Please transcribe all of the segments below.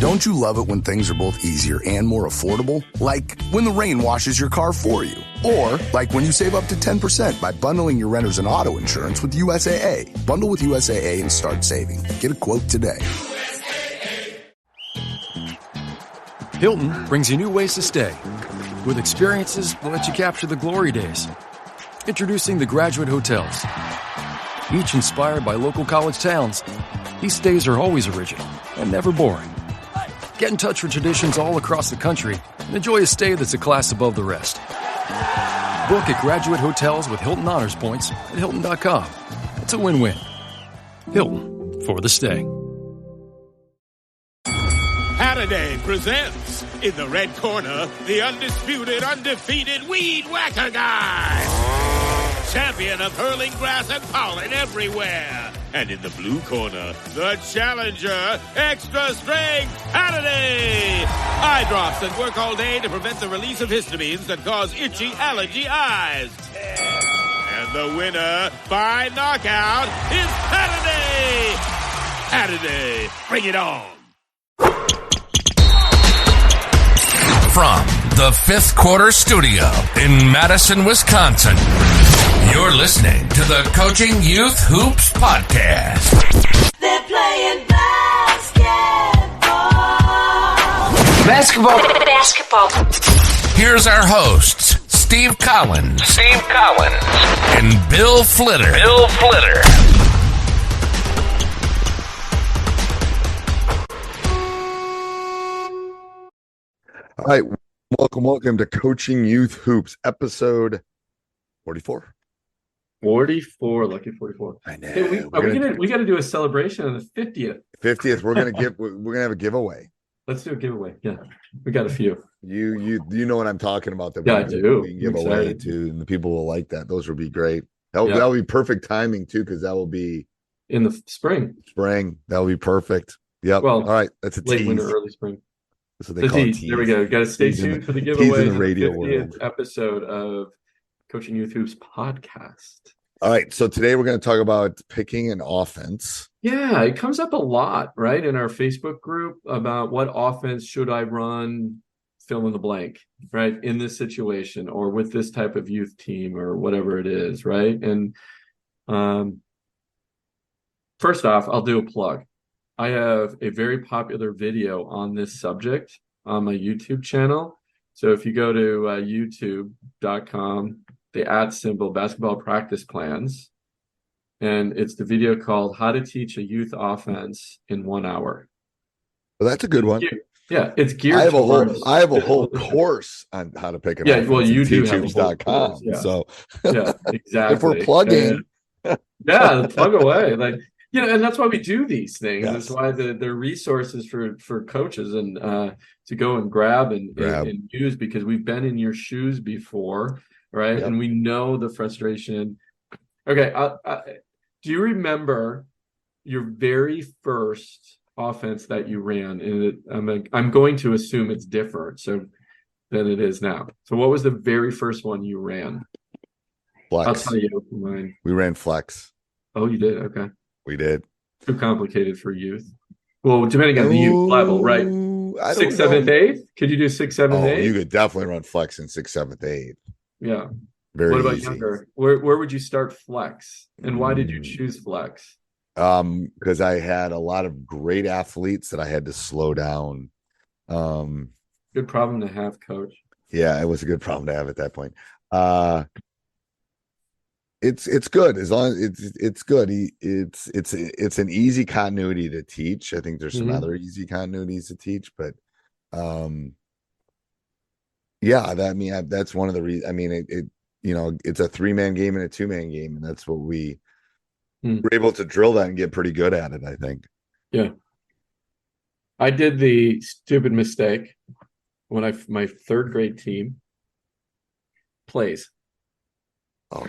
Don't you love it when things are both easier and more affordable? Like when the rain washes your car for you. Or like when you save up to 10% by bundling your renters and auto insurance with USAA. Bundle with USAA and start saving. Get a quote today. Hilton brings you new ways to stay with experiences that let you capture the glory days. Introducing the Graduate Hotels. Each inspired by local college towns, these stays are always original and never boring. Get in touch with traditions all across the country and enjoy a stay that's a class above the rest. Book at Graduate Hotels with Hilton Honors Points at Hilton.com. It's a win-win. Hilton, for the stay. Saturday presents, in the red corner, the undisputed, undefeated Weed Whacker Guy. Champion of hurling grass and pollen everywhere. And in the blue corner, the challenger, extra strength, Saturday. Eye drops that work all day to prevent the release of histamines that cause itchy allergy eyes. And the winner by knockout is Saturday. Saturday, bring it on. From the Fifth Quarter Studio in Madison, Wisconsin, you're listening to the Coaching Youth Hoops Podcast. They're playing basketball. Here's our hosts, Steve Collins, and Bill Flitter. All right, welcome to Coaching Youth Hoops, episode 44. 44, lucky 44. I know. Hey, we got to do a celebration on the 50th. 50th. We're gonna have a giveaway. Let's do a giveaway. Yeah, we got a few. You know what I'm talking about? Yeah, I do. We can give away too, and the people will like that. Those would be great. That'll be perfect timing too, because that will be in the spring. That'll be perfect. Yep. Well, all right. That's a late tease. winter, early spring. That's what they call it. There we go. Got to stay tuned for the giveaway. In the radio 50th world. Episode of Coaching Youth Hoops podcast. All right. So today we're going to talk about picking an offense. Yeah, it comes up a lot, right, in our Facebook group about what offense should I run, fill in the blank, right, in this situation or with this type of youth team or whatever it is, right? And first off, I'll do a plug. I have a very popular video on this subject on my YouTube channel. So if you go to youtube.com, the @ basketball practice plans, and it's the video called How to Teach a Youth Offense in 1 Hour. Well, that's a good one. Yeah, it's geared. I have a whole course on how to pick an offense. Well, you do have teachhoops.com. Yeah. So exactly. If we're plugging, plug away. And that's why we do these things. Yes. That's why they're resources for coaches and to go and grab and use, because we've been in your shoes before, right? Yep. And we know the frustration. Okay, do you remember your very first offense that you ran? And I'm going to assume it's different than it is now. So what was the very first one you ran? Flex. I'll tell you mine. We ran flex. Oh, you did? Okay. We did. Too complicated for youth. Well, depending on the youth level, right? 6th, 7th, 8th? Could you do 6th, 7th, 8th? You could definitely run flex in 6th, 7th, 8th. Yeah. Very What about easy. younger? Where would you start flex? And why did you choose flex? Because I had a lot of great athletes that I had to slow down. Good problem to have, coach. Yeah, it was a good problem to have at that point. It's good as long as it's good. It's an easy continuity to teach. I think there's some other easy continuities to teach, but that's one of the reasons. I mean, it's a 3-man game and a 2-man game, and that's what we were able to drill that and get pretty good at it, I think. Yeah. I did the stupid mistake when my 3rd grade team plays. Oh,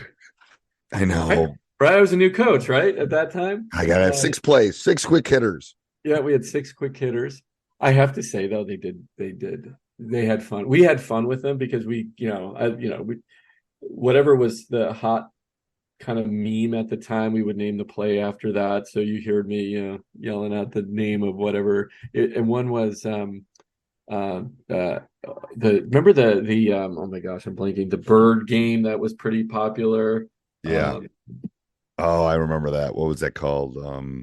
I know. Right, I was a new coach, right, at that time. I got to have 6 plays, 6 quick hitters. Yeah, we had 6 quick hitters. I have to say though, they had fun. We had fun with them because whatever was the hot kind of meme at the time. We would name the play after that. So you heard me yelling out the name of whatever. And one was remember the oh my gosh, I'm blanking, the bird game that was pretty popular. Yeah. Oh, I remember that. What was that called?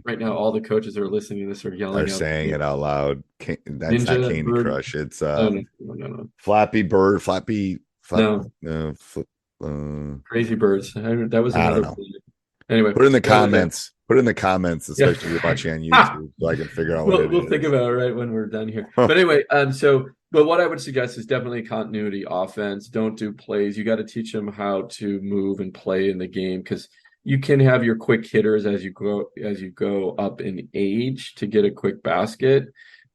Right now, all the coaches are listening to this are yelling. They're saying it out loud. That's Ninja, not Candy bird. Crush. It's No. Flappy Bird, Flappy. No. Crazy Birds. That was another. I don't know. Anyway, put it in the comments. Put it in the comments, especially if you're watching on YouTube, so I can figure out what it is. We'll think about it right when we're done here. But anyway, but what I would suggest is definitely continuity offense. Don't do plays. You got to teach them how to move and play in the game, because you can have your quick hitters as you go up in age to get a quick basket.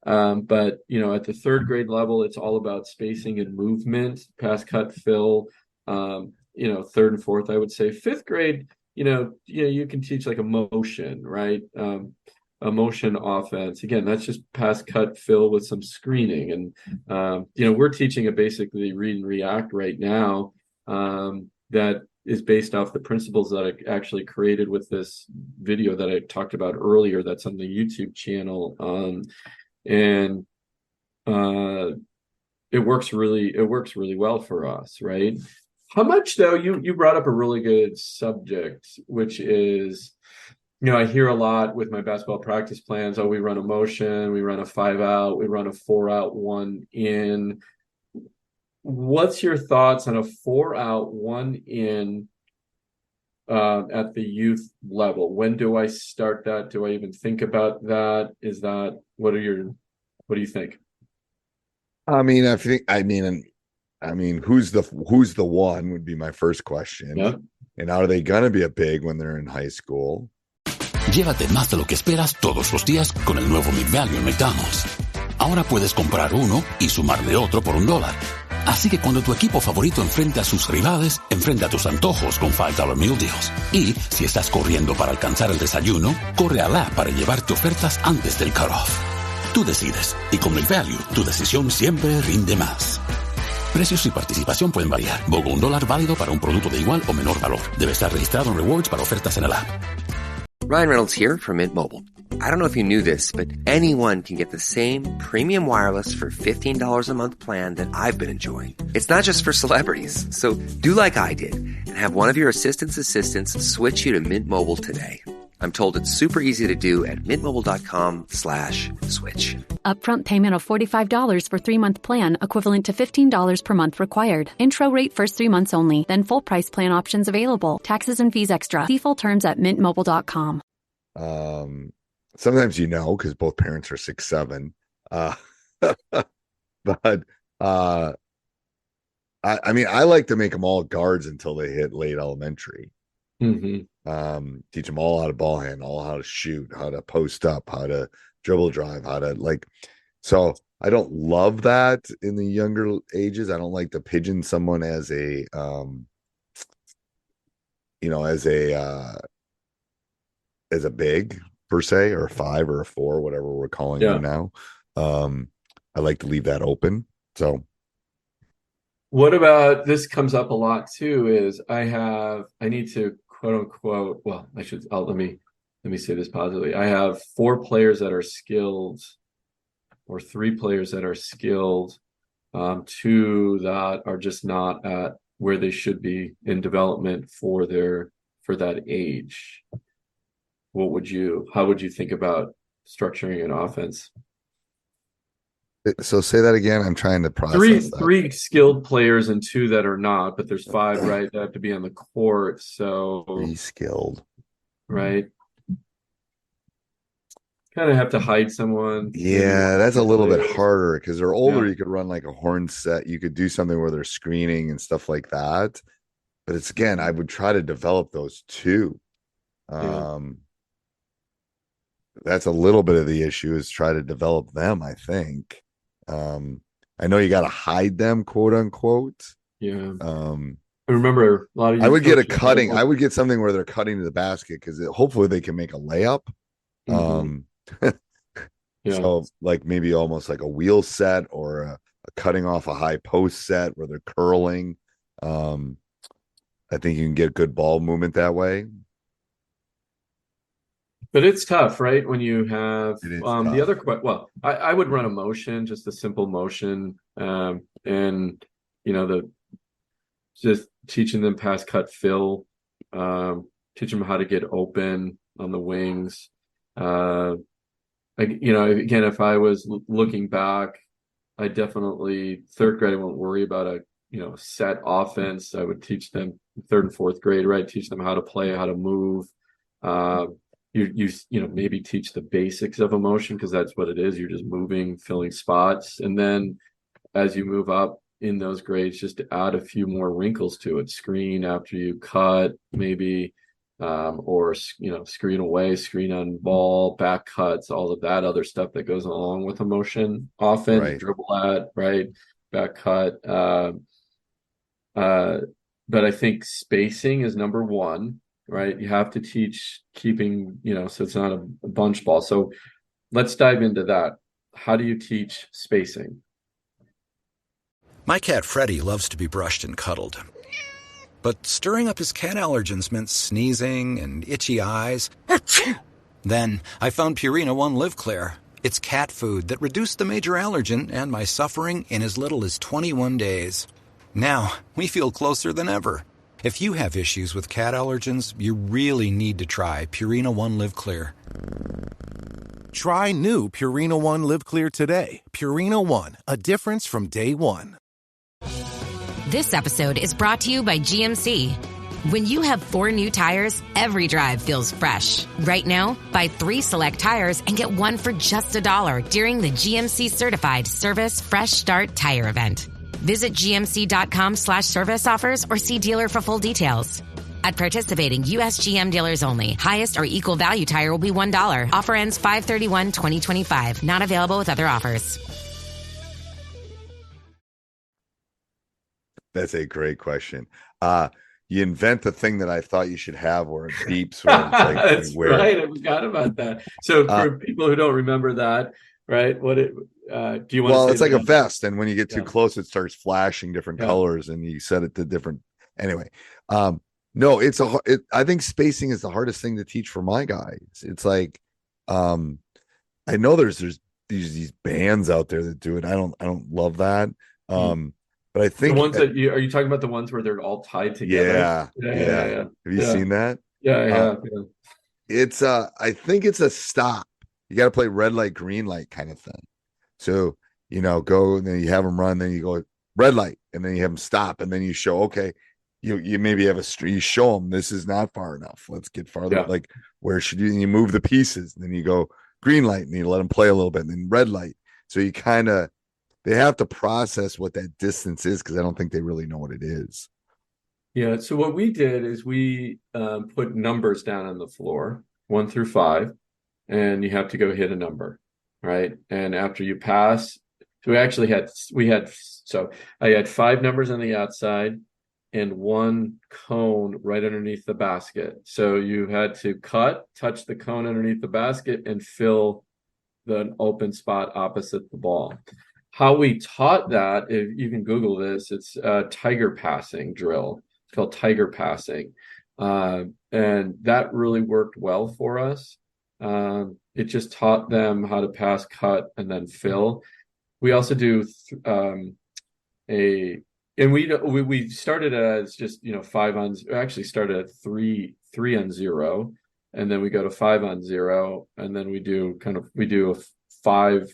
But at the third grade level, it's all about spacing and movement, pass, cut, fill. Third and fourth, I would say. Fifth grade, you can teach like a motion, right? A motion offense. Again, that's just pass, cut, fill with some screening. And, we're teaching a basically read and react right now that is based off the principles that I actually created with this video that I talked about earlier that's on the YouTube channel. And it works really well for us, right? How much, though, you brought up a really good subject, which is, I hear a lot with my basketball practice plans. Oh, we run a motion, we run a 5-out, we run a 4-out, 1-in. What's your thoughts on a 4-out, 1-in at the youth level? When do I start that? Do I even think about that? What do you think? Who's the one would be my first question. Yep. And are they gonna be a big when they're in high school? Llévate más de lo que esperas todos los días con el nuevo McValue en McDonald's. Ahora puedes comprar uno y sumarle otro por $1. Así que cuando tu equipo favorito enfrente a sus rivales, enfrenta tus antojos con $5 Meal Deals. Y si estás corriendo para alcanzar el desayuno, corre a la app para llevarte ofertas antes del cutoff. Tú decides, y con McValue, tu decisión siempre rinde más. Precios y participación pueden variar. BOGO $1 válido para un producto de igual o menor valor. Debe estar registrado en Rewards para ofertas en el app. Ryan Reynolds here from Mint Mobile. I don't know if you knew this, but anyone can get the same premium wireless for $15 a month plan that I've been enjoying. It's not just for celebrities. So do like I did and have one of your assistants switch you to Mint Mobile today. I'm told it's super easy to do at mintmobile.com/switch. Upfront payment of $45 for 3-month plan, equivalent to $15 per month required. Intro rate first 3 months only, then full price plan options available. Taxes and fees extra. See full terms at mintmobile.com. Sometimes because both parents are 6'7". But I like to make them all guards until they hit late elementary. Mm-hmm. Teach them all how to ball handle, how to shoot, how to post up, how to dribble drive, how to so I don't love that in the younger ages. I don't like to pigeon someone as a as a big per se, or a 5 or a 4, whatever we're calling them now. I like to leave that open. So what about this? Comes up a lot too, is I need to quote unquote, well, let me say this positively. I have 4 players that are skilled, or 3 players that are skilled, 2 that are just not at where they should be in development for that age. How would you think about structuring an offense? So say that again. I'm trying to process three skilled players and 2 that are not, but there's 5, right, that have to be on the court. So 3 skilled, right? Kind of have to hide someone. Yeah, that's a little bit harder because they're older. Yeah. You could run like a horn set. You could do something where they're screening and stuff like that. But it's, again, I would try to develop those 2. That's a little bit of the issue, is try to develop them, I think. I know you got to hide them, quote unquote. Yeah. I remember a lot of. I would get a cutting. I would get something where they're cutting to the basket, because hopefully they can make a layup. Mm-hmm. So like maybe almost like a wheel set, or a cutting off a high post set where they're curling. I think you can get good ball movement that way. But it's tough, right? When you have It is the tough. other well, I would run a motion, just a simple motion, and the just teaching them pass, cut, fill, teach them how to get open on the wings. Again, if I was looking back, I definitely third grade I won't worry about a set offense. I would teach them third and fourth grade, right? Teach them how to play, how to move. Maybe teach the basics of emotion, because that's what it is. You're just moving, filling spots, and then as you move up in those grades, just to add a few more wrinkles to it. Screen after you cut, maybe, or screen away, screen on ball, back cuts, all of that other stuff that goes along with emotion. Offense, Right. dribble at, right, back cut. But I think spacing is number one, right? You have to teach keeping, so it's not a bunch ball. So let's dive into that. How do you teach spacing? My cat Freddie loves to be brushed and cuddled. But stirring up his cat allergens meant sneezing and itchy eyes. Then I found Purina One Live Clear. It's cat food that reduced the major allergen and my suffering in as little as 21 days. Now, we feel closer than ever. If you have issues with cat allergens, you really need to try Purina One Live Clear. Try new Purina One Live Clear today. Purina One, a difference from day one. This episode is brought to you by GMC. When you have 4 new tires, every drive feels fresh. Right now, buy 3 select tires and get 1 for just $1 during the GMC Certified Service Fresh Start Tire Event. Visit gmc.com/service offers or see dealer for full details. At participating U.S. GM dealers only. Highest or equal value tire will be $1. Offer ends 5/31/2025. Not available with other offers. That's a great question. You invent the thing that I thought you should have where it beeps. Where it's like That's right. I forgot about that. So for people who don't remember that, right? Do you want? Well, to it's like a vest, and when you get too close, it starts flashing different colors, and you set it to different. Anyway, no, I think spacing is the hardest thing to teach for my guys. It's like, I know there's these bands out there that do it. I don't love that. But I think the ones that are you talking about the ones where they're all tied together? Yeah. Have you seen that? Yeah, I have. It's I think it's a stop. You got to play red light, green light kind of thing. So go and then you have them run, then you go red light, and then you have them stop, and then you show you maybe have you show them this is not far enough. Let's get farther. Like where should you move the pieces? And then you go green light, and you let them play a little bit, and then red light. So you they have to process what that distance is, because I don't think they really know what it is. Yeah. So what we did is we put numbers down on the floor, 1 through 5, and you have to go hit a number, right? And after you pass, so I had 5 numbers on the outside and 1 cone right underneath the basket. So you had to touch the cone underneath the basket, and fill the open spot opposite the ball. How we taught that, if you can Google this, it's a tiger passing drill. It's called tiger passing. And that really worked well for us. It just taught them how to pass, cut, and then fill. We also do we started as just 5 on, actually started at 3 on 0, and then we go to 5 on 0, and then we do a 5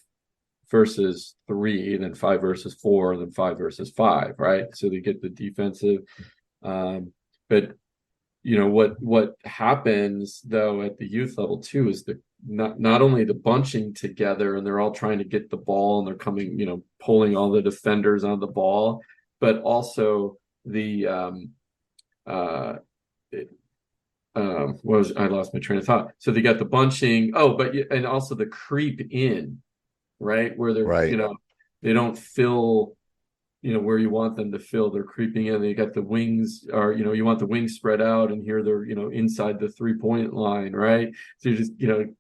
versus 3, then 5 versus 4, and then 5 versus 5, right? So they get the defensive. But what happens though at the youth level too is not only the bunching together, and they're all trying to get the ball, and they're coming, pulling all the defenders on the ball, but also the I lost my train of thought. So they got the bunching, and also the creep in, right, where they're they don't fill where you want them to fill. They're creeping in. They got the wings, or you want the wings spread out, and here they're inside the 3-point line, right? So you just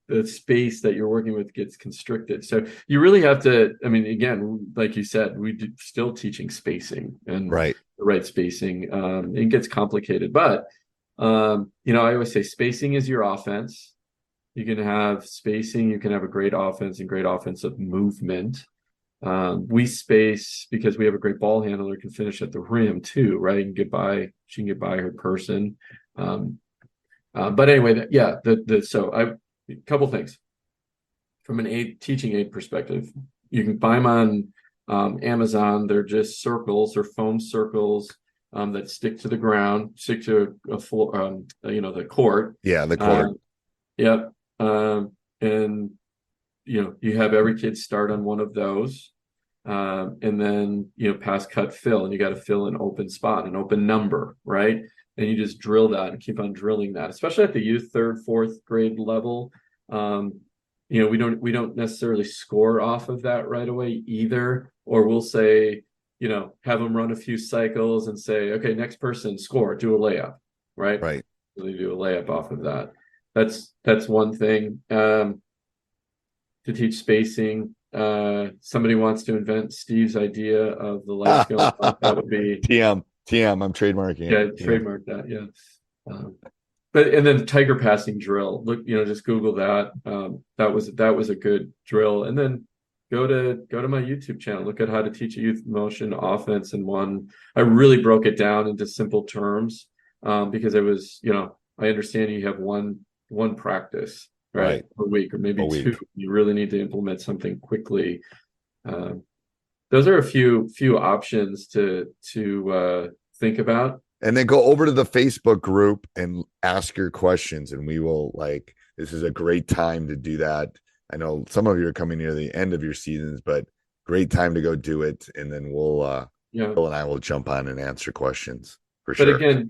the space that you're working with gets constricted. So you really have to. I mean, again, like you said, still teaching spacing and the right spacing. It gets complicated, but I always say spacing is your offense. You can have spacing. You can have a great offense and great offensive movement. We space because we have a great ball handler, can finish at the rim too, right? She can get by her person. But anyway, so a couple things from an teaching aid perspective. You can buy them on Amazon. They're just circles or foam circles that stick to the ground, stick to a floor, the court. Yeah, the court. Yep. And you have every kid start on one of those. And then, pass, cut, fill, and you got to fill an open spot, an open number, right? And you just drill that and keep on drilling that, especially at the youth 3rd, 4th grade level. We don't necessarily score off of that right away either, or we'll say, have them run a few cycles and say, okay, next person score, do a layup, right? Right. So they do a layup off of that. That's one thing. To teach spacing. Somebody wants to invent Steve's idea of the light skill. That would be TM. I'm trademarking. Yeah, trademark that. Yeah. And then tiger passing drill. Look, just Google that. That was a good drill. And then go to my YouTube channel. Look at how to teach a youth motion offense. And I really broke it down into simple terms because it was, I understand you have one practice. Right. A week or maybe two. You really need to implement something quickly. Those are a few options to think about. And then go over to the Facebook group and ask your questions, and we will this is a great time to do that. I know some of you are coming near the end of your seasons, but great time to go do it. And then Bill and I will jump on and answer questions for sure. But again,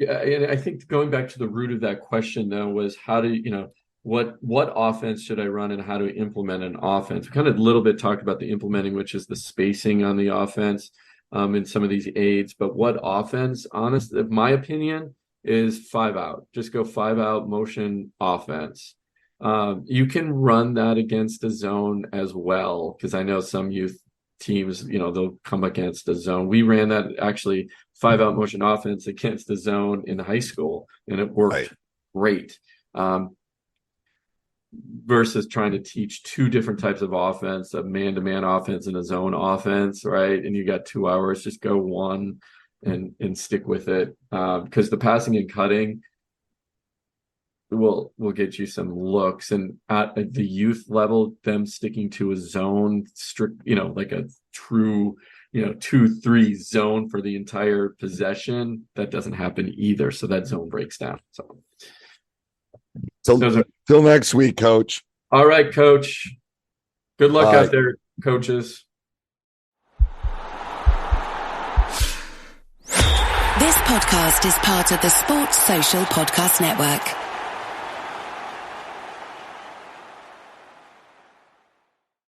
I think going back to the root of that question though was how do what offense should I run and how to implement an offense? We kind of a little bit talked about the implementing, which is the spacing on the offense in some of these aids. But what offense, honestly, my opinion is 5-out. Just go 5-out motion offense. You can run that against a zone as well, because I know some youth teams, they'll come against a zone. We ran that actually 5-out motion offense against the zone in high school, and it worked great. Versus trying to teach two different types of offense, a man-to-man offense and a zone offense, right? And you got 2 hours, just go one and stick with it. Because the passing and cutting will get you some looks. And at the youth level, them sticking to a zone, strict, like a true, 2-3 zone for the entire possession, that doesn't happen either. So that zone breaks down. So till next week, Coach. All right, Coach. Good luck out there, coaches. This podcast is part of the Sports Social Podcast Network.